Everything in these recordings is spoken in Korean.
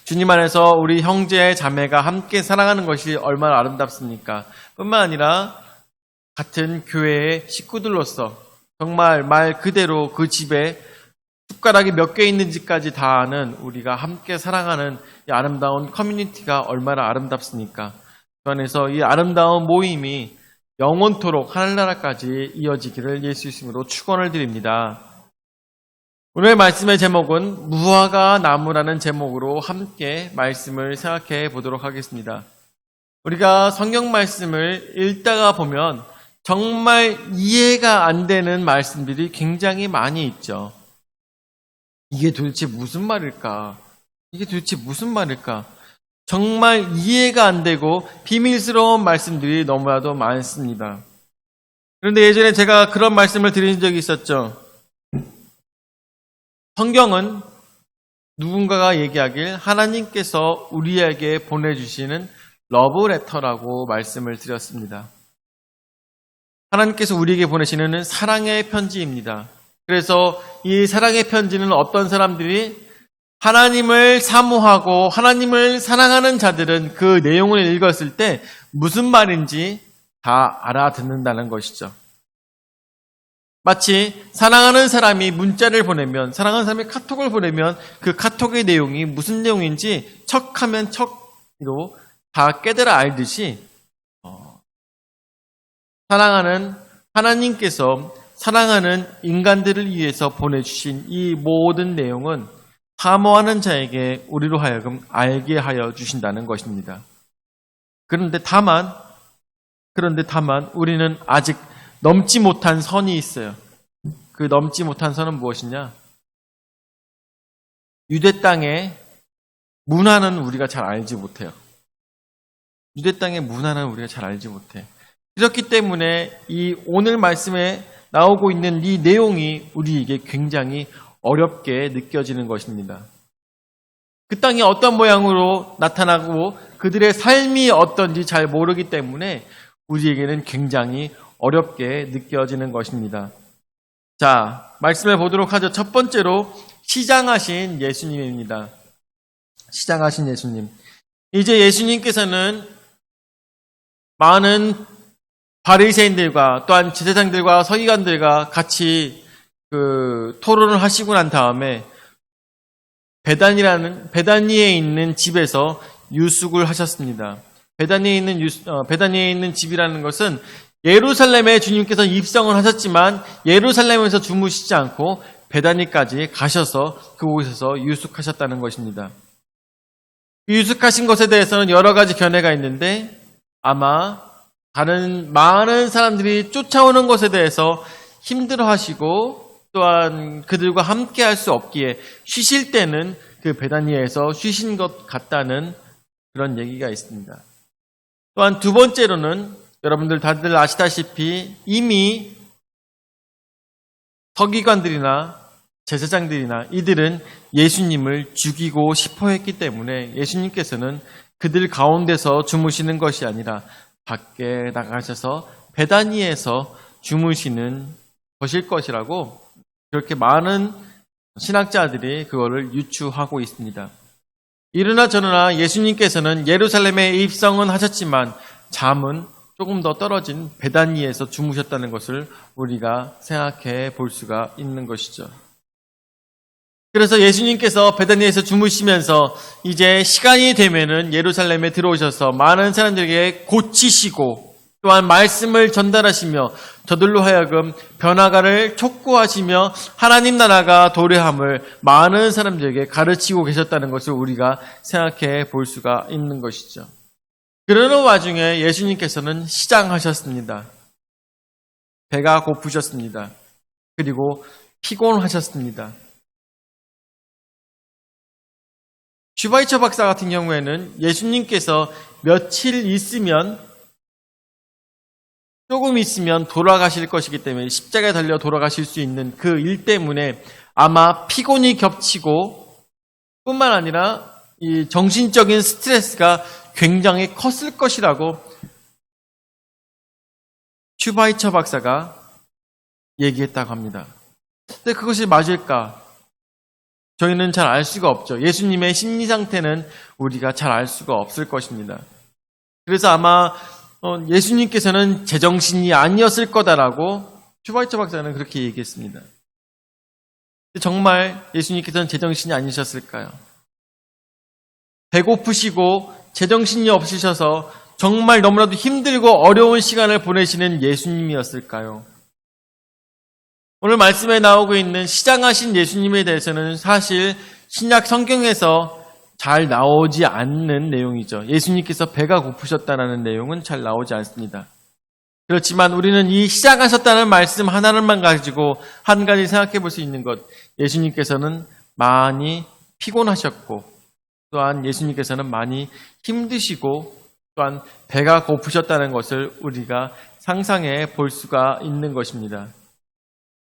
주님 안에서 우리 형제 자매가 함께 사랑하는 것이 얼마나 아름답습니까? 뿐만 아니라 같은 교회의 식구들로서 정말 말 그대로 그 집에 숟가락이 몇 개 있는지까지 다 아는 우리가 함께 사랑하는 이 아름다운 커뮤니티가 얼마나 아름답습니까? 그 안에서 이 아름다운 모임이 영원토록 하늘나라까지 이어지기를 예수 이름으로 축원을 드립니다. 오늘 말씀의 제목은 무화과 나무라는 제목으로 함께 말씀을 생각해 보도록 하겠습니다. 우리가 성경 말씀을 읽다가 보면 정말 이해가 안 되는 말씀들이 굉장히 많이 있죠. 이게 도대체 무슨 말일까? 이게 도대체 무슨 말일까? 정말 이해가 안 되고 비밀스러운 말씀들이 너무나도 많습니다. 그런데 예전에 제가 그런 말씀을 드린 적이 있었죠. 성경은 누군가가 얘기하길 하나님께서 우리에게 보내주시는 러브레터라고 말씀을 드렸습니다. 하나님께서 우리에게 보내시는 사랑의 편지입니다. 그래서 이 사랑의 편지는 어떤 사람들이 하나님을 사모하고 하나님을 사랑하는 자들은 그 내용을 읽었을 때 무슨 말인지 다 알아듣는다는 것이죠. 마치 사랑하는 사람이 문자를 보내면, 사랑하는 사람이 카톡을 보내면 그 카톡의 내용이 무슨 내용인지 척하면 척으로 다 깨달아 알듯이 사랑하는 하나님께서 사랑하는 인간들을 위해서 보내주신 이 모든 내용은 사모하는 자에게 우리로 하여금 알게 하여 주신다는 것입니다. 그런데 다만 우리는 아직 넘지 못한 선이 있어요. 그 넘지 못한 선은 무엇이냐? 유대 땅의 문화는 우리가 잘 알지 못해요. 유대 땅의 문화는 우리가 잘 알지 못해. 그렇기 때문에 이 오늘 말씀에 나오고 있는 이 내용이 우리에게 굉장히 어렵게 느껴지는 것입니다. 그 땅이 어떤 모양으로 나타나고 그들의 삶이 어떤지 잘 모르기 때문에 우리에게는 굉장히 어렵게 느껴지는 것입니다. 자, 말씀을 보도록 하죠. 첫 번째로 시장하신 예수님입니다. 시장하신 예수님. 이제 예수님께서는 많은 바리새인들과 또한 제사장들과 서기관들과 같이 토론을 하시고 난 다음에 베다니에 있는 집에서 유숙을 하셨습니다. 베다니에 있는 집이라는 것은 예루살렘에 주님께서 입성을 하셨지만 예루살렘에서 주무시지 않고 베다니까지 가셔서 그곳에서 유숙하셨다는 것입니다. 유숙하신 것에 대해서는 여러 가지 견해가 있는데 아마 다른 많은 사람들이 쫓아오는 것에 대해서 힘들어하시고 또한 그들과 함께 할 수 없기에 쉬실 때는 그 베다니에서 쉬신 것 같다는 그런 얘기가 있습니다. 또한 두 번째로는 여러분들 다들 아시다시피 이미 서기관들이나 제사장들이나 이들은 예수님을 죽이고 싶어 했기 때문에 예수님께서는 그들 가운데서 주무시는 것이 아니라 밖에 나가셔서 베다니에서 주무시는 것일 것이라고 그렇게 많은 신학자들이 그거를 유추하고 있습니다. 이러나 저러나 예수님께서는 예루살렘에 입성은 하셨지만 잠은 조금 더 떨어진 베다니에서 주무셨다는 것을 우리가 생각해 볼 수가 있는 것이죠. 그래서 예수님께서 베다니에서 주무시면서 이제 시간이 되면은 예루살렘에 들어오셔서 많은 사람들에게 고치시고 또한 말씀을 전달하시며 저들로 하여금 변화가를 촉구하시며 하나님 나라가 도래함을 많은 사람들에게 가르치고 계셨다는 것을 우리가 생각해 볼 수가 있는 것이죠. 그러는 와중에 예수님께서는 시장하셨습니다. 배가 고프셨습니다. 그리고 피곤하셨습니다. 슈바이처 박사 같은 경우에는 예수님께서 며칠 있으면 조금 있으면 돌아가실 것이기 때문에 십자가에 달려 돌아가실 수 있는 그 일 때문에 아마 피곤이 겹치고 뿐만 아니라 이 정신적인 스트레스가 굉장히 컸을 것이라고 슈바이처 박사가 얘기했다고 합니다. 근데 그것이 맞을까? 저희는 잘 알 수가 없죠. 예수님의 심리 상태는 우리가 잘 알 수가 없을 것입니다. 그래서 아마 예수님께서는 제정신이 아니었을 거다라고 슈바이처 박사는 그렇게 얘기했습니다. 정말 예수님께서는 제정신이 아니셨을까요? 배고프시고 제정신이 없으셔서 정말 너무나도 힘들고 어려운 시간을 보내시는 예수님이었을까요? 오늘 말씀에 나오고 있는 시장하신 예수님에 대해서는 사실 신약 성경에서 잘 나오지 않는 내용이죠. 예수님께서 배가 고프셨다는 내용은 잘 나오지 않습니다. 그렇지만 우리는 이 시작하셨다는 말씀 하나만 가지고 한 가지 생각해 볼 수 있는 것. 예수님께서는 많이 피곤하셨고 또한 예수님께서는 많이 힘드시고 또한 배가 고프셨다는 것을 우리가 상상해 볼 수가 있는 것입니다.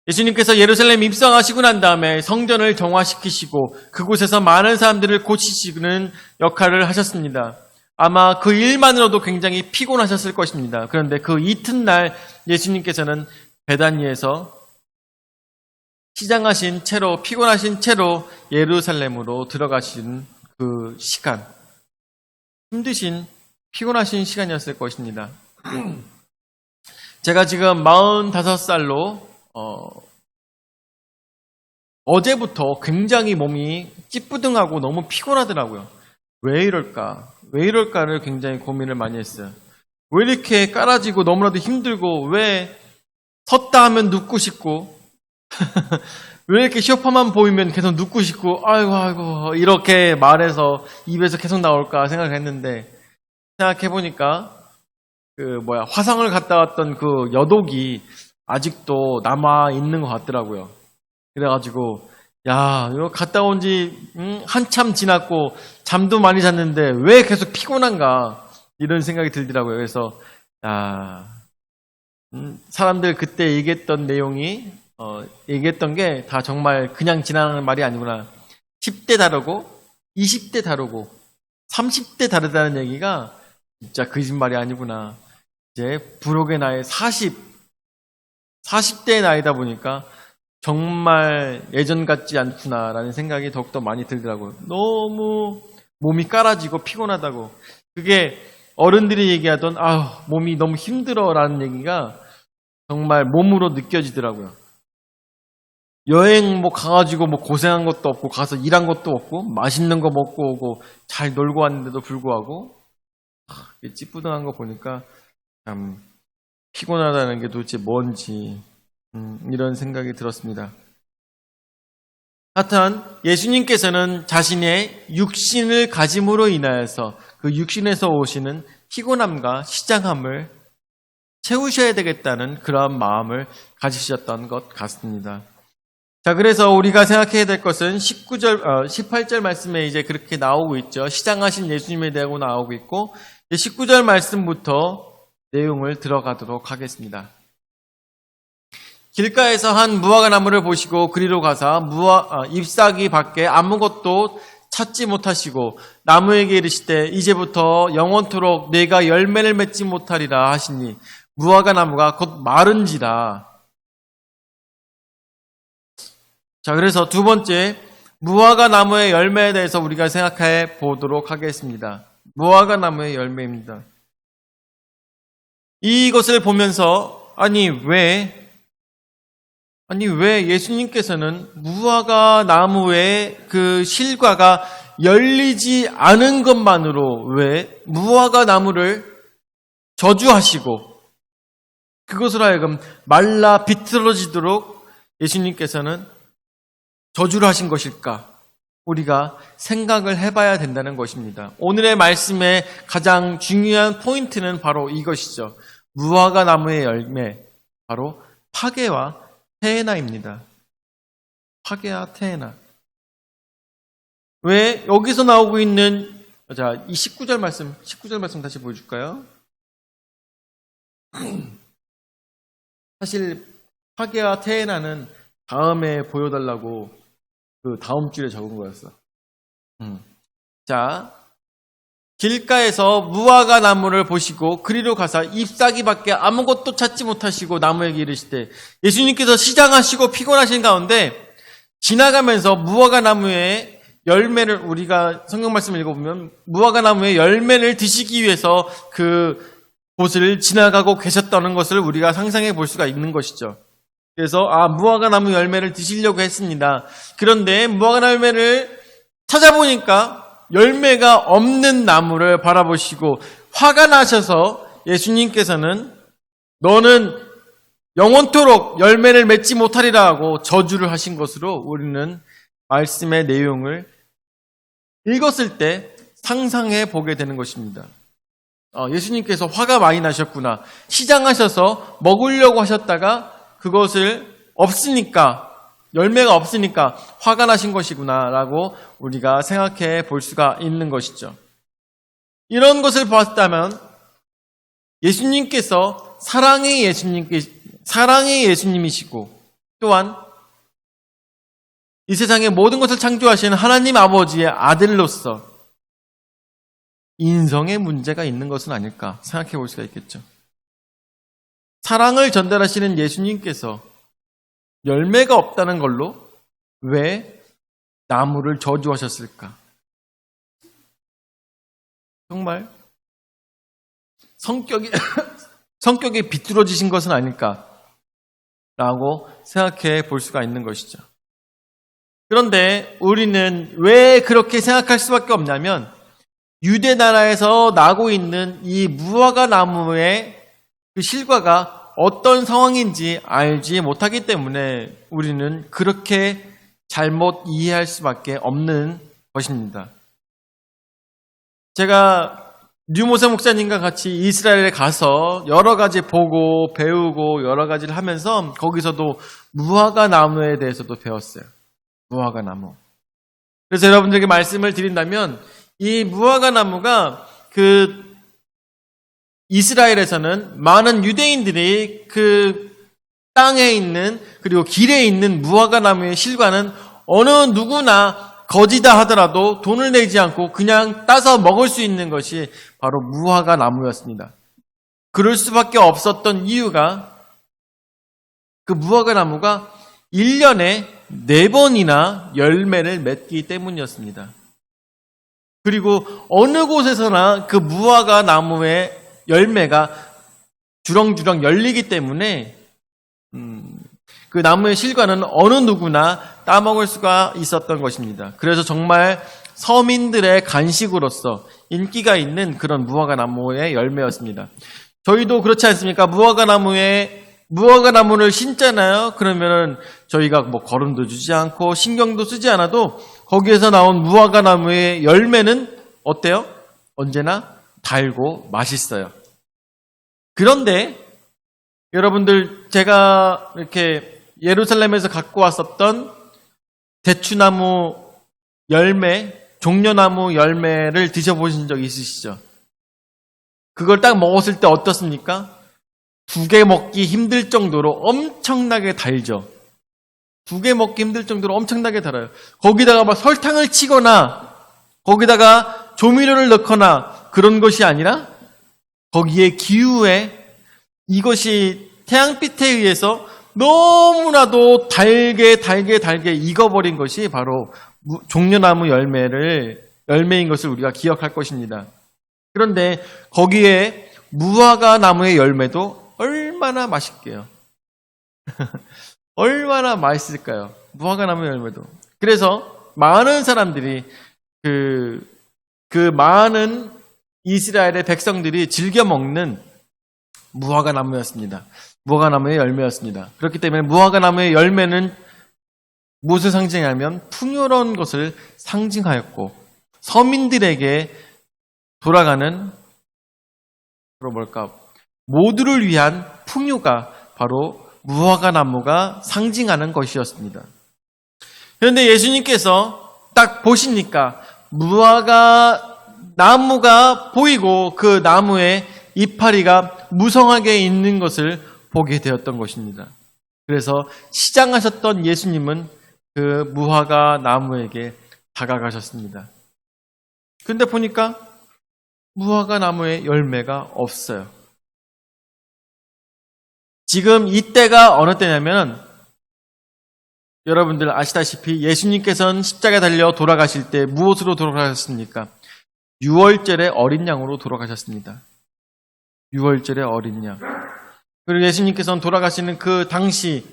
예수님께서 예루살렘 입성하시고 난 다음에 성전을 정화시키시고 그곳에서 많은 사람들을 고치시는 역할을 하셨습니다. 아마 그 일만으로도 굉장히 피곤하셨을 것입니다. 그런데 그 이튿날 예수님께서는 베다니에서 시장하신 채로 피곤하신 채로 예루살렘으로 들어가신 그 시간, 힘드신 피곤하신 시간이었을 것입니다. 제가 지금 45살로 어제부터 굉장히 몸이 찌뿌둥하고 너무 피곤하더라고요. 왜 이럴까를 굉장히 고민을 많이 했어요. 왜 이렇게 깔아지고 너무나도 힘들고 왜 섰다 하면 눕고 싶고 왜 이렇게 쇼파만 보이면 계속 눕고 싶고 아이고 이렇게 말해서 입에서 계속 나올까 생각을 했는데 생각해보니까 화성을 갔다 왔던 그 여독이 아직도 남아있는 것 같더라고요. 그래가지고 이거 갔다 온 지 한참 지났고 잠도 많이 잤는데 왜 계속 피곤한가 이런 생각이 들더라고요. 그래서 사람들 그때 얘기했던 내용이 얘기했던 게 다 정말 그냥 지나가는 말이 아니구나. 10대 다르고 20대 다르고 30대 다르다는 얘기가 진짜 거짓말이 아니구나. 이제 부록의 나이 40대의 나이다 보니까 정말 예전 같지 않구나라는 생각이 더욱더 많이 들더라고요. 너무 몸이 깔아지고 피곤하다고. 그게 어른들이 얘기하던 몸이 너무 힘들어라는 얘기가 정말 몸으로 느껴지더라고요. 여행 가가지고 고생한 것도 없고 가서 일한 것도 없고 맛있는 거 먹고 오고 잘 놀고 왔는데도 불구하고 찌뿌둥한 거 보니까 참 피곤하다는 게 도대체 뭔지 이런 생각이 들었습니다. 하여튼 예수님께서는 자신의 육신을 가짐으로 인하여서 그 육신에서 오시는 피곤함과 시장함을 채우셔야 되겠다는 그런 마음을 가지셨던 것 같습니다. 자, 그래서 우리가 생각해야 될 것은 18절 말씀에 이제 그렇게 나오고 있죠. 시장하신 예수님에 대하고 나오고 있고 19절 말씀부터 내용을 들어가도록 하겠습니다. 길가에서 한 무화과 나무를 보시고 그리로 가사 잎사귀 밖에 아무것도 찾지 못하시고 나무에게 이르시되 이제부터 영원토록 내가 열매를 맺지 못하리라 하시니 무화과 나무가 곧 마른지라. 자, 그래서 두 번째 무화과 나무의 열매에 대해서 우리가 생각해 보도록 하겠습니다. 무화과 나무의 열매입니다. 이것을 보면서 왜 예수님께서는 무화과 나무의 그 실과가 열리지 않은 것만으로 왜 무화과 나무를 저주하시고 그것으로 하여금 말라 비틀어지도록 예수님께서는 저주를 하신 것일까? 우리가 생각을 해봐야 된다는 것입니다. 오늘의 말씀의 가장 중요한 포인트는 바로 이것이죠. 무화과 나무의 열매, 바로 파괴와 테에나입니다. 파괴와 테에나. 왜 여기서 나오고 있는 이 19절 말씀 다시 보여줄까요? 사실 파괴와 테에나는 다음에 보여달라고 그 다음 줄에 적은 거였어. 자, 길가에서 무화과 나무를 보시고 그리로 가사 잎사귀밖에 아무것도 찾지 못하시고 나무에게 이르시되 예수님께서 시장하시고 피곤하신 가운데 지나가면서 무화과 나무의 열매를 우리가 성경 말씀을 읽어보면 무화과 나무의 열매를 드시기 위해서 그 곳을 지나가고 계셨다는 것을 우리가 상상해 볼 수가 있는 것이죠. 그래서 무화과 나무 열매를 드시려고 했습니다. 그런데 무화과 나무 열매를 찾아보니까 열매가 없는 나무를 바라보시고 화가 나셔서 예수님께서는 너는 영원토록 열매를 맺지 못하리라 하고 저주를 하신 것으로 우리는 말씀의 내용을 읽었을 때 상상해 보게 되는 것입니다. 예수님께서 화가 많이 나셨구나. 시장하셔서 먹으려고 하셨다가 그것을 없으니까, 열매가 없으니까 화가 나신 것이구나 라고 우리가 생각해 볼 수가 있는 것이죠. 이런 것을 봤다면 예수님께서 사랑의 예수님이시고 또한 이 세상의 모든 것을 창조하시는 하나님 아버지의 아들로서 인성에 문제가 있는 것은 아닐까 생각해 볼 수가 있겠죠. 사랑을 전달하시는 예수님께서 열매가 없다는 걸로 왜 나무를 저주하셨을까? 정말 성격이 비뚤어지신 것은 아닐까라고 생각해 볼 수가 있는 것이죠. 그런데 우리는 왜 그렇게 생각할 수밖에 없냐면 유대 나라에서 나고 있는 이 무화과 나무의 그 실과가 어떤 상황인지 알지 못하기 때문에 우리는 그렇게 잘못 이해할 수밖에 없는 것입니다. 제가 류모세 목사님과 같이 이스라엘에 가서 여러 가지 보고 배우고 여러 가지를 하면서 거기서도 무화과 나무에 대해서도 배웠어요. 무화과 나무. 그래서 여러분들에게 말씀을 드린다면 이 무화과 나무가 그 이스라엘에서는 많은 유대인들이 그 땅에 있는 그리고 길에 있는 무화과 나무의 실과는 어느 누구나 거지다 하더라도 돈을 내지 않고 그냥 따서 먹을 수 있는 것이 바로 무화과 나무였습니다. 그럴 수밖에 없었던 이유가 그 무화과 나무가 1년에 4번이나 열매를 맺기 때문이었습니다. 그리고 어느 곳에서나 그 무화과 나무의 열매가 주렁주렁 열리기 때문에 그 나무의 실과는 어느 누구나 따먹을 수가 있었던 것입니다. 그래서 정말 서민들의 간식으로서 인기가 있는 그런 무화과 나무의 열매였습니다. 저희도 그렇지 않습니까? 무화과 나무를 심잖아요. 그러면은 저희가 뭐 거름도 주지 않고 신경도 쓰지 않아도 거기에서 나온 무화과 나무의 열매는 어때요? 언제나 달고 맛있어요. 그런데 여러분들 제가 이렇게 예루살렘에서 갖고 왔었던 대추나무 열매, 종려나무 열매를 드셔보신 적 있으시죠? 그걸 딱 먹었을 때 어떻습니까? 2개 먹기 힘들 정도로 엄청나게 달죠. 2개 먹기 힘들 정도로 엄청나게 달아요. 거기다가 막 설탕을 치거나 거기다가 조미료를 넣거나 그런 것이 아니라 거기에 기후에 이것이 태양빛에 의해서 너무나도 달게 익어버린 것이 바로 종려나무 열매인 것을 우리가 기억할 것입니다. 그런데 거기에 무화과 나무의 열매도 얼마나 맛있게요. 얼마나 맛있을까요? 무화과 나무 열매도. 그래서 많은 사람들이 그 많은 이스라엘의 백성들이 즐겨 먹는 무화과 나무였습니다. 무화과 나무의 열매였습니다. 그렇기 때문에 무화과 나무의 열매는 무엇을 상징하냐면 풍요로운 것을 상징하였고 서민들에게 돌아가는 모두를 위한 풍요가 바로 무화과 나무가 상징하는 것이었습니다. 그런데 예수님께서 딱 보시니까 무화과 나무가 보이고 그 나무에 이파리가 무성하게 있는 것을 보게 되었던 것입니다. 그래서 시장하셨던 예수님은 그 무화과 나무에게 다가가셨습니다. 근데 보니까 무화과 나무에 열매가 없어요. 지금 이때가 어느 때냐면 여러분들 아시다시피 예수님께서는 십자가에 달려 돌아가실 때 무엇으로 돌아가셨습니까? 유월절의 어린 양으로 돌아가셨습니다. 유월절의 어린 양. 그리고 예수님께서는 돌아가시는 그 당시,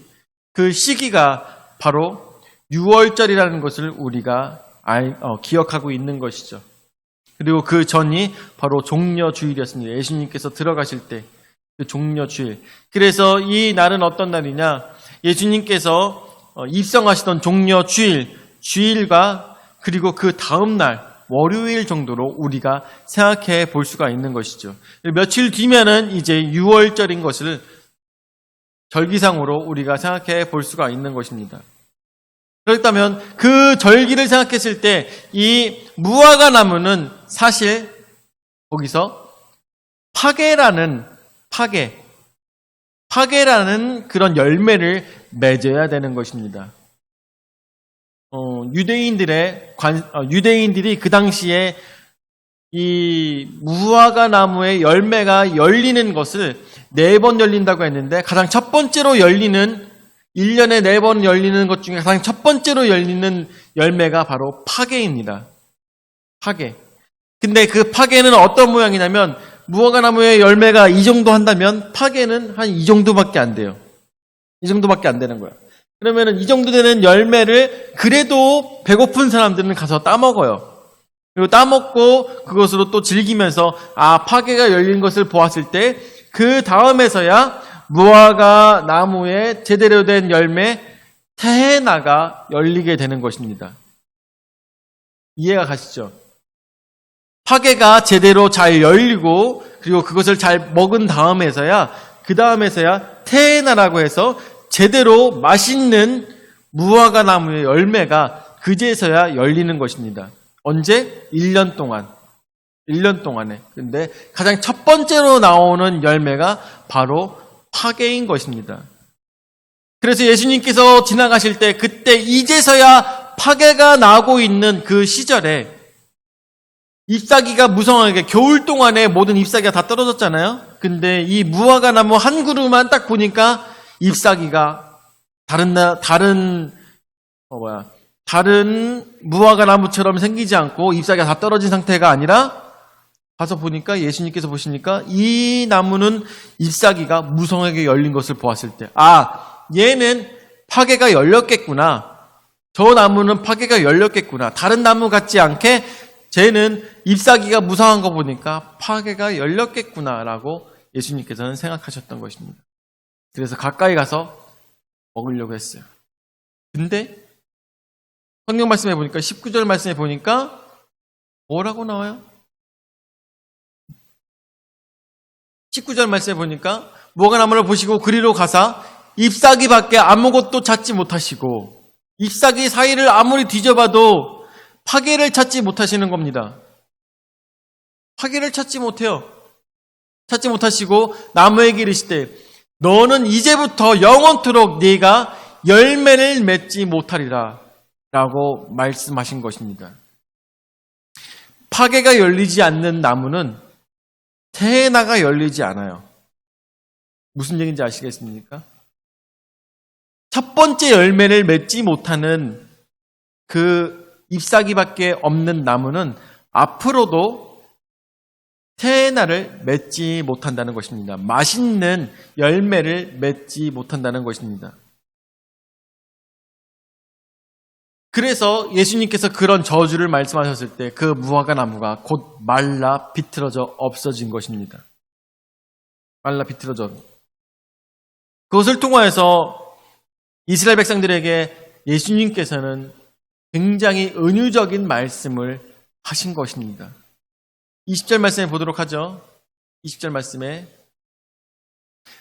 그 시기가 바로 유월절이라는 것을 우리가 기억하고 있는 것이죠. 그리고 그 전이 바로 종려주일이었습니다. 예수님께서 들어가실 때 그 종려주일. 그래서 이 날은 어떤 날이냐? 예수님께서 입성하시던 종려주일, 주일과 그리고 그 다음 날 월요일 정도로 우리가 생각해 볼 수가 있는 것이죠. 며칠 뒤면은 이제 유월절인 것을 절기상으로 우리가 생각해 볼 수가 있는 것입니다. 그렇다면 그 절기를 생각했을 때 이 무화과 나무는 사실 거기서 파괴라는 그런 열매를 맺어야 되는 것입니다. 유대인들이 그 당시에 이 무화과 나무의 열매가 열리는 것을 4번 열린다고 했는데 가장 첫 번째로 열리는 1년에 4번 열리는 것 중에 가장 첫 번째로 열리는 열매가 바로 파괴입니다. 파괴. 근데 그 파괴는 어떤 모양이냐면 무화과 나무의 열매가 이 정도 한다면 파괴는 한 이 정도밖에 안 돼요. 이 정도밖에 안 되는 거예요. 그러면은 이 정도 되는 열매를 그래도 배고픈 사람들은 가서 따먹어요. 그리고 따먹고 그것으로 또 즐기면서 파괴가 열린 것을 보았을 때 그 다음에서야 무화과 나무에 제대로 된 열매 테헤나가 열리게 되는 것입니다. 이해가 가시죠? 파괴가 제대로 잘 열리고 그리고 그것을 잘 먹은 다음에서야 테헤나라고 해서 제대로 맛있는 무화과 나무의 열매가 그제서야 열리는 것입니다. 언제? 1년 동안. 1년 동안에. 근데 가장 첫 번째로 나오는 열매가 바로 파괴인 것입니다. 그래서 예수님께서 지나가실 때 그때 이제서야 파괴가 나고 있는 그 시절에 잎사귀가 무성하게 겨울 동안에 모든 잎사귀가 다 떨어졌잖아요. 근데 이 무화과 나무 한 그루만 딱 보니까 잎사귀가 다른 무화과 나무처럼 생기지 않고 잎사귀가 다 떨어진 상태가 아니라 가서 보니까 예수님께서 보시니까 이 나무는 잎사귀가 무성하게 열린 것을 보았을 때 얘는 파괴가 열렸겠구나. 저 나무는 파괴가 열렸겠구나. 다른 나무 같지 않게 쟤는 잎사귀가 무성한 거 보니까 파괴가 열렸겠구나라고 예수님께서는 생각하셨던 것입니다. 그래서 가까이 가서 먹으려고 했어요. 근데 성경 말씀에 보니까 19절 말씀에 보니까 뭐라고 나와요? 19절 말씀에 보니까 무화과 나무를 보시고 그리로 가사 잎사귀밖에 아무것도 찾지 못하시고 잎사귀 사이를 아무리 뒤져봐도 파괴를 찾지 못하시는 겁니다. 파괴를 찾지 못해요. 찾지 못하시고 나무에게 이르시되 너는 이제부터 영원토록 네가 열매를 맺지 못하리라 라고 말씀하신 것입니다. 파괴가 열리지 않는 나무는 테헤나가 열리지 않아요. 무슨 얘기인지 아시겠습니까? 첫 번째 열매를 맺지 못하는 그 잎사귀밖에 없는 나무는 앞으로도 테헤나를 맺지 못한다는 것입니다. 맛있는 열매를 맺지 못한다는 것입니다. 그래서 예수님께서 그런 저주를 말씀하셨을 때 그 무화과 나무가 곧 말라 비틀어져 없어진 것입니다. 말라 비틀어져. 그것을 통하여서 이스라엘 백성들에게 예수님께서는 굉장히 은유적인 말씀을 하신 것입니다. 20절 말씀에 보도록 하죠. 20절 말씀에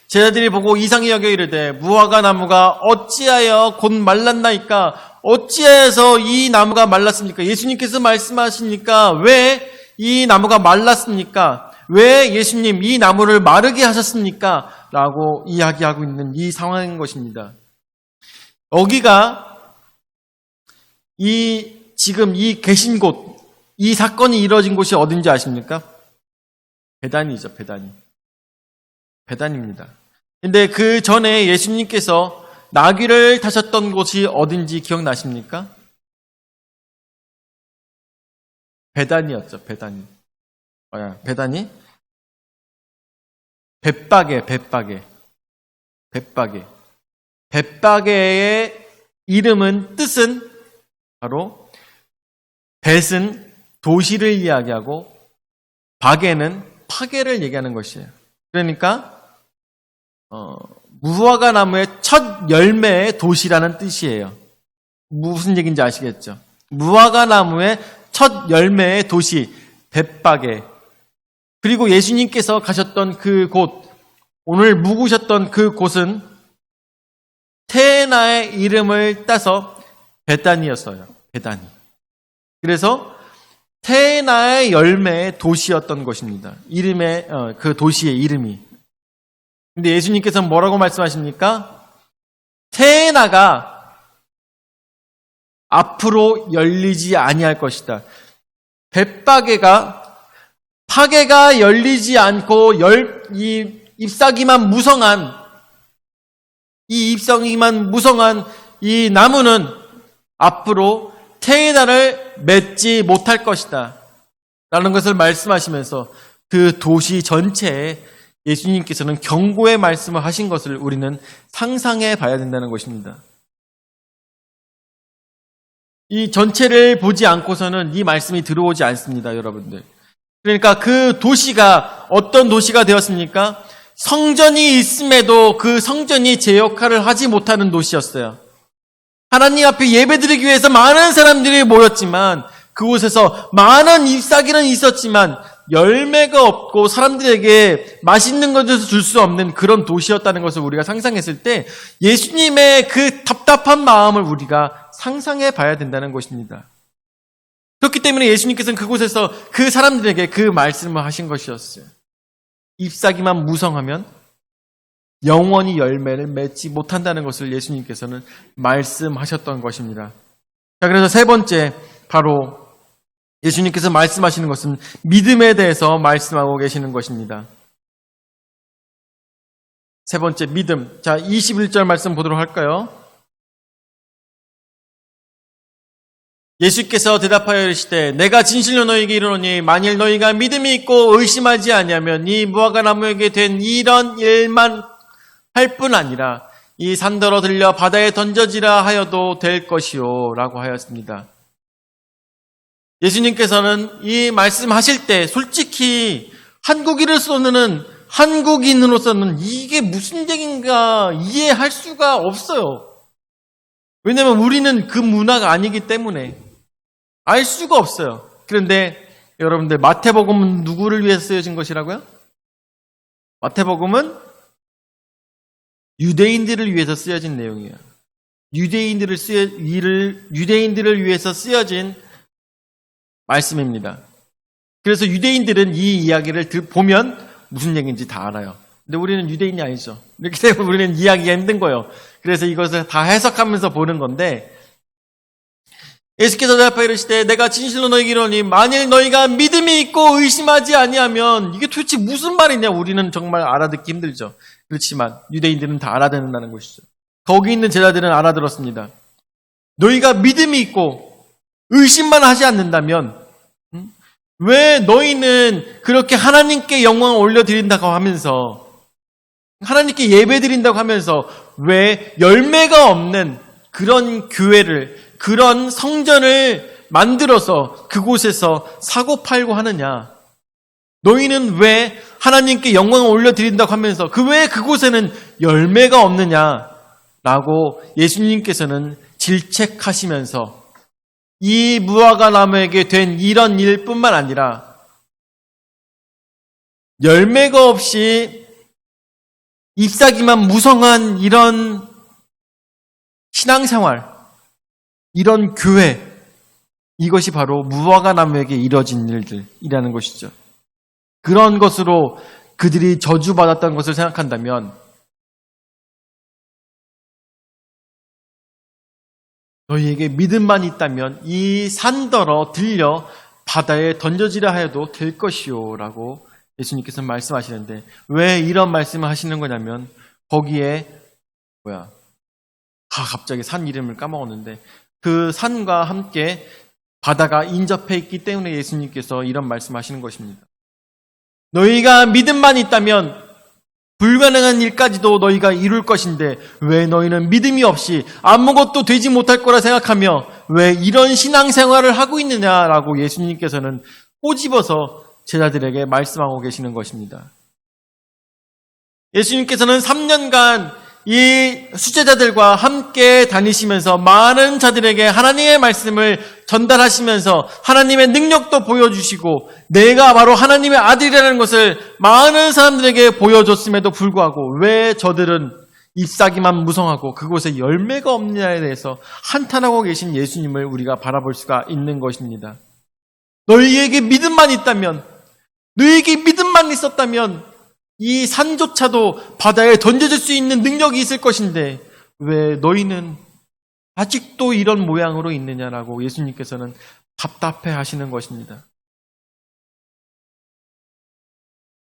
제자들이 보고 이상히 여겨 이르되 무화과 나무가 어찌하여 곧 말랐나이까? 어찌해서 이 나무가 말랐습니까? 예수님께서 말씀하시니까 왜 이 나무가 말랐습니까? 왜 예수님 이 나무를 마르게 하셨습니까? 라고 이야기하고 있는 이 상황인 것입니다. 여기가 지금 이 계신 곳, 이 사건이 이루어진 곳이 어딘지 아십니까? 베단이죠, 베단입니다. 근데 그 전에 예수님께서 나귀를 타셨던 곳이 어딘지 기억나십니까? 베단이었죠. 베단이. 베단이? 벳바게. 벳바게의 이름은 뜻은 바로 벳은 도시를 이야기하고 바게는 파괴를 얘기하는 것이에요. 그러니까 무화과 나무의 첫 열매의 도시라는 뜻이에요. 무슨 얘기인지 아시겠죠? 무화과 나무의 첫 열매의 도시 벳바게. 그리고 예수님께서 가셨던 그 곳, 오늘 묵으셨던 그 곳은 테나의 이름을 따서 베단이었어요. 베단이. 그래서 테나의 열매의 도시였던 것입니다. 그 도시의 이름이. 근데 예수님께서는 뭐라고 말씀하십니까? 테나가 앞으로 열리지 아니할 것이다. 벳바게가 파게가 열리지 않고 이 잎사귀만 무성한 이 나무는 앞으로 테나를 맺지 못할 것이다. 라는 것을 말씀하시면서 그 도시 전체에 예수님께서는 경고의 말씀을 하신 것을 우리는 상상해 봐야 된다는 것입니다. 이 전체를 보지 않고서는 이 말씀이 들어오지 않습니다, 여러분들. 그러니까 그 도시가 어떤 도시가 되었습니까? 성전이 있음에도 그 성전이 제 역할을 하지 못하는 도시였어요. 하나님 앞에 예배드리기 위해서 많은 사람들이 모였지만 그곳에서 많은 잎사귀는 있었지만 열매가 없고 사람들에게 맛있는 것을 줄 수 없는 그런 도시였다는 것을 우리가 상상했을 때 예수님의 그 답답한 마음을 우리가 상상해 봐야 된다는 것입니다. 그렇기 때문에 예수님께서는 그곳에서 그 사람들에게 그 말씀을 하신 것이었어요. 잎사귀만 무성하면 영원히 열매를 맺지 못한다는 것을 예수님께서는 말씀하셨던 것입니다. 자, 그래서 세 번째, 바로 예수님께서 말씀하시는 것은 믿음에 대해서 말씀하고 계시는 것입니다. 세 번째, 믿음. 자, 21절 말씀 보도록 할까요? 예수께서 대답하여 이르시되 내가 진실로 너희에게 이르노니 만일 너희가 믿음이 있고 의심하지 아니하면 이 무화과 나무에게 된 이런 일만 할 뿐 아니라 이 산더러 들려 바다에 던져지라 하여도 될 것이요 라고 하였습니다. 예수님께서는 이 말씀하실 때 솔직히 한국인으로서는 이게 무슨 얘기인가 이해할 수가 없어요. 왜냐하면 우리는 그 문화가 아니기 때문에 알 수가 없어요. 그런데 여러분들 마태복음은 누구를 위해서 쓰여진 것이라고요? 마태복음은 유대인들을 위해서 쓰여진 내용이에요. 유대인들을 위해서 쓰여진 말씀입니다. 그래서 유대인들은 이 이야기를 보면 무슨 얘기인지 다 알아요. 근데 우리는 유대인이 아니죠. 이렇기 때문에 우리는 이해하기가 힘든 거예요. 그래서 이것을 다 해석하면서 보는 건데 예수께서 대답하여 이르시되 내가 진실로 너희에게 이르노니 만일 너희가 믿음이 있고 의심하지 아니하면 이게 도대체 무슨 말이냐 우리는 정말 알아듣기 힘들죠. 그렇지만 유대인들은 다 알아듣는다는 것이죠. 거기 있는 제자들은 알아들었습니다. 너희가 믿음이 있고 의심만 하지 않는다면 왜 너희는 그렇게 하나님께 영광을 올려드린다고 하면서 하나님께 예배드린다고 하면서 왜 열매가 없는 그런 교회를 그런 성전을 만들어서 그곳에서 사고 팔고 하느냐? 너희는 왜 하나님께 영광을 올려드린다고 하면서 왜 그곳에는 열매가 없느냐? 라고 예수님께서는 질책하시면서 이 무화과 나무에게 된 이런 일뿐만 아니라 열매가 없이 잎사귀만 무성한 이런 신앙생활, 이런 교회, 이것이 바로 무화과 나무에게 이뤄진 일들이라는 것이죠. 그런 것으로 그들이 저주받았던 것을 생각한다면 너희에게 믿음만 있다면 이 산더러 들려 바다에 던져지라 하여도 될 것이요 라고 예수님께서 말씀하시는데 왜 이런 말씀을 하시는 거냐면 거기에 갑자기 산 이름을 까먹었는데 그 산과 함께 바다가 인접해 있기 때문에 예수님께서 이런 말씀하시는 것입니다. 너희가 믿음만 있다면 불가능한 일까지도 너희가 이룰 것인데 왜 너희는 믿음이 없이 아무것도 되지 못할 거라 생각하며 왜 이런 신앙생활을 하고 있느냐라고 예수님께서는 꼬집어서 제자들에게 말씀하고 계시는 것입니다. 예수님께서는 3년간 이 수제자들과 함께 다니시면서 많은 자들에게 하나님의 말씀을 전달하시면서 하나님의 능력도 보여주시고 내가 바로 하나님의 아들이라는 것을 많은 사람들에게 보여줬음에도 불구하고 왜 저들은 잎사귀만 무성하고 그곳에 열매가 없느냐에 대해서 한탄하고 계신 예수님을 우리가 바라볼 수가 있는 것입니다. 너희에게 믿음만 있다면, 너희에게 믿음만 있었다면 이 산조차도 바다에 던져질 수 있는 능력이 있을 것인데 왜 너희는 아직도 이런 모양으로 있느냐라고 예수님께서는 답답해 하시는 것입니다.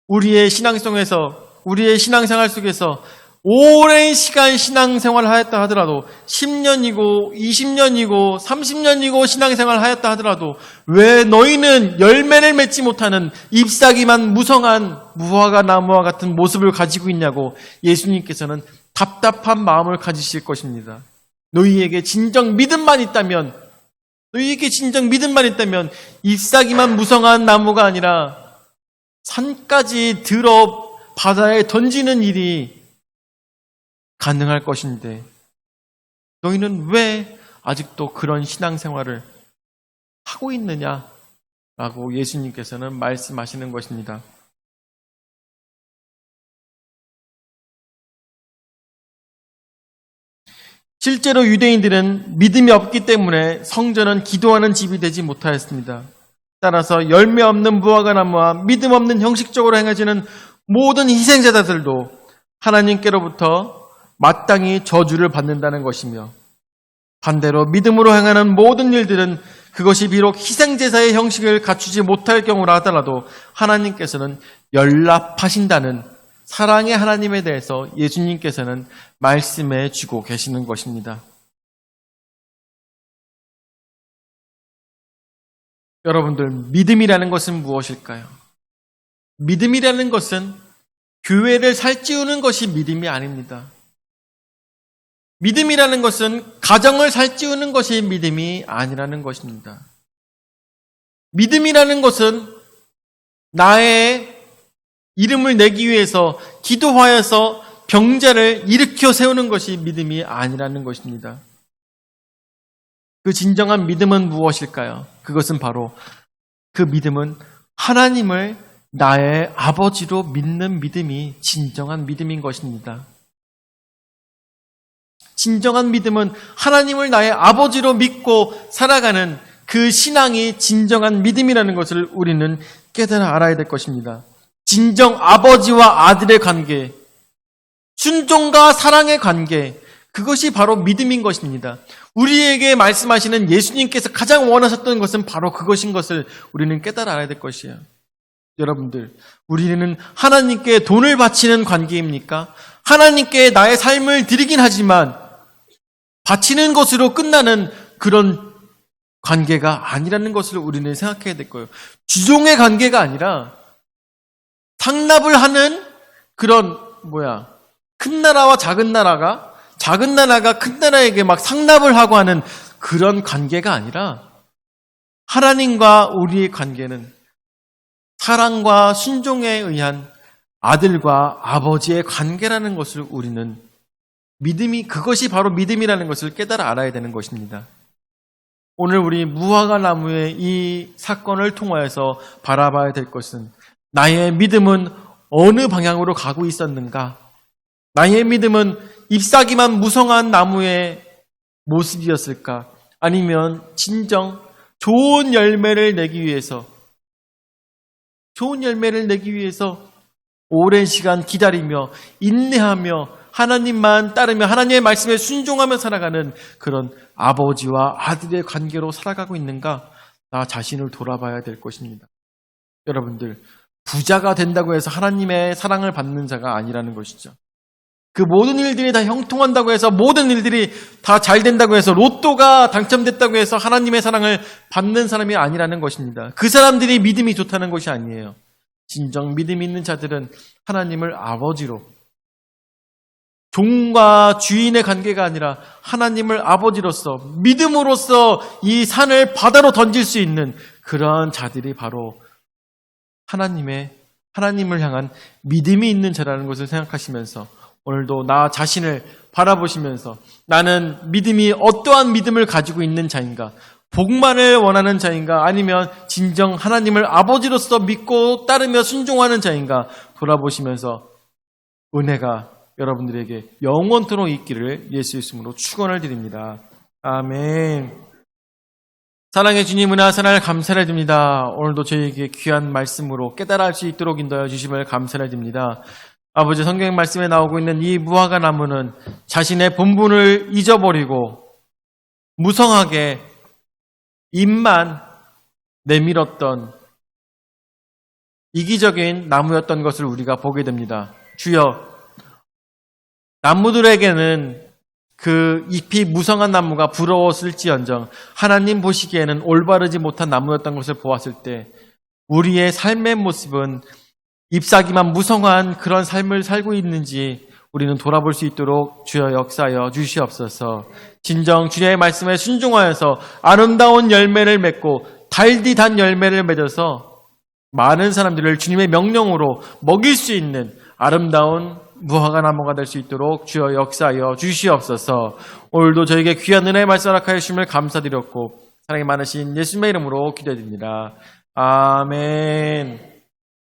우리의 신앙성에서, 우리의 신앙생활 속에서 오랜 시간 신앙생활을 하였다 하더라도 10년이고 20년이고 30년이고 신앙생활을 하였다 하더라도 왜 너희는 열매를 맺지 못하는 잎사귀만 무성한 무화과 나무와 같은 모습을 가지고 있냐고 예수님께서는 답답한 마음을 가지실 것입니다. 너희에게 진정 믿음만 있다면, 너희에게 진정 믿음만 있다면 잎사귀만 무성한 나무가 아니라 산까지 들어 바다에 던지는 일이 가능할 것인데 너희는 왜 아직도 그런 신앙생활을 하고 있느냐라고 예수님께서는 말씀하시는 것입니다. 실제로 유대인들은 믿음이 없기 때문에 성전은 기도하는 집이 되지 못하였습니다. 따라서 열매 없는 무화과 나무와 믿음 없는 형식적으로 행해지는 모든 희생제사들도 하나님께로부터 마땅히 저주를 받는다는 것이며 반대로 믿음으로 행하는 모든 일들은 그것이 비록 희생제사의 형식을 갖추지 못할 경우라 하더라도 하나님께서는 연락하신다는 사랑의 하나님에 대해서 예수님께서는 말씀해 주고 계시는 것입니다. 여러분들, 믿음이라는 것은 무엇일까요? 믿음이라는 것은 교회를 살찌우는 것이 믿음이 아닙니다. 믿음이라는 것은 가정을 살찌우는 것이 믿음이 아니라는 것입니다. 믿음이라는 것은 나의 이름을 내기 위해서 기도하여서 병자를 일으켜 세우는 것이 믿음이 아니라는 것입니다. 그 진정한 믿음은 무엇일까요? 그것은 바로 그 믿음은 하나님을 나의 아버지로 믿는 믿음이 진정한 믿음인 것입니다. 진정한 믿음은 하나님을 나의 아버지로 믿고 살아가는 그 신앙이 진정한 믿음이라는 것을 우리는 깨달아 알아야 될 것입니다. 진정 아버지와 아들의 관계, 순종과 사랑의 관계, 그것이 바로 믿음인 것입니다. 우리에게 말씀하시는 예수님께서 가장 원하셨던 것은 바로 그것인 것을 우리는 깨달아 알아야 될 것이에요. 여러분들, 우리는 하나님께 돈을 바치는 관계입니까? 하나님께 나의 삶을 드리긴 하지만 바치는 것으로 끝나는 그런 관계가 아니라는 것을 우리는 생각해야 될 거예요. 주종의 관계가 아니라 상납을 하는 그런 큰 나라와 작은 나라가 큰 나라에게 막 상납을 하고 하는 그런 관계가 아니라 하나님과 우리의 관계는 사랑과 순종에 의한 아들과 아버지의 관계라는 것을 우리는 그것이 바로 믿음이라는 것을 깨달아 알아야 되는 것입니다. 오늘 우리 무화과 나무의 이 사건을 통하여서 바라봐야 될 것은 나의 믿음은 어느 방향으로 가고 있었는가? 나의 믿음은 잎사귀만 무성한 나무의 모습이었을까? 아니면 진정 좋은 열매를 내기 위해서 오랜 시간 기다리며 인내하며 하나님만 따르며 하나님의 말씀에 순종하며 살아가는 그런 아버지와 아들의 관계로 살아가고 있는가? 나 자신을 돌아봐야 될 것입니다. 여러분들, 부자가 된다고 해서 하나님의 사랑을 받는 자가 아니라는 것이죠. 그 모든 일들이 다 형통한다고 해서, 모든 일들이 다 잘 된다고 해서, 로또가 당첨됐다고 해서 하나님의 사랑을 받는 사람이 아니라는 것입니다. 그 사람들이 믿음이 좋다는 것이 아니에요. 진정 믿음이 있는 자들은 하나님을 아버지로, 종과 주인의 관계가 아니라 하나님을 아버지로서, 믿음으로써 이 산을 바다로 던질 수 있는 그러한 자들이 바로 하나님을 향한 믿음이 있는 자라는 것을 생각하시면서, 오늘도 나 자신을 바라보시면서 나는 믿음이 어떠한 믿음을 가지고 있는 자인가, 복만을 원하는 자인가, 아니면 진정 하나님을 아버지로서 믿고 따르며 순종하는 자인가 돌아보시면서 은혜가 여러분들에게 영원토록 있기를 예수 이름으로 축원을 드립니다. 아멘. 사랑의 주님, 은혜와 사랑을 감사를 드립니다. 오늘도 저희에게 귀한 말씀으로 깨달아 할 수 있도록 인도하여 주심을 감사를 드립니다. 아버지, 성경 말씀에 나오고 있는 이 무화과 나무는 자신의 본분을 잊어버리고 무성하게 잎만 내밀었던 이기적인 나무였던 것을 우리가 보게 됩니다. 주여, 나무들에게는 그 잎이 무성한 나무가 부러웠을지언정 하나님 보시기에는 올바르지 못한 나무였던 것을 보았을 때 우리의 삶의 모습은 잎사귀만 무성한 그런 삶을 살고 있는지 우리는 돌아볼 수 있도록 주여 역사하여 주시옵소서. 진정 주의 말씀에 순종하여서 아름다운 열매를 맺고 달디 단 열매를 맺어서 많은 사람들을 주님의 명령으로 먹일 수 있는 아름다운 무화과 나무가 될 수 있도록 주여 역사하여 주시옵소서. 오늘도 저에게 귀한 은혜의 말씀 허락하여 주심을 감사드렸고 사랑이 많으신 예수님의 이름으로 기도드립니다. 아멘.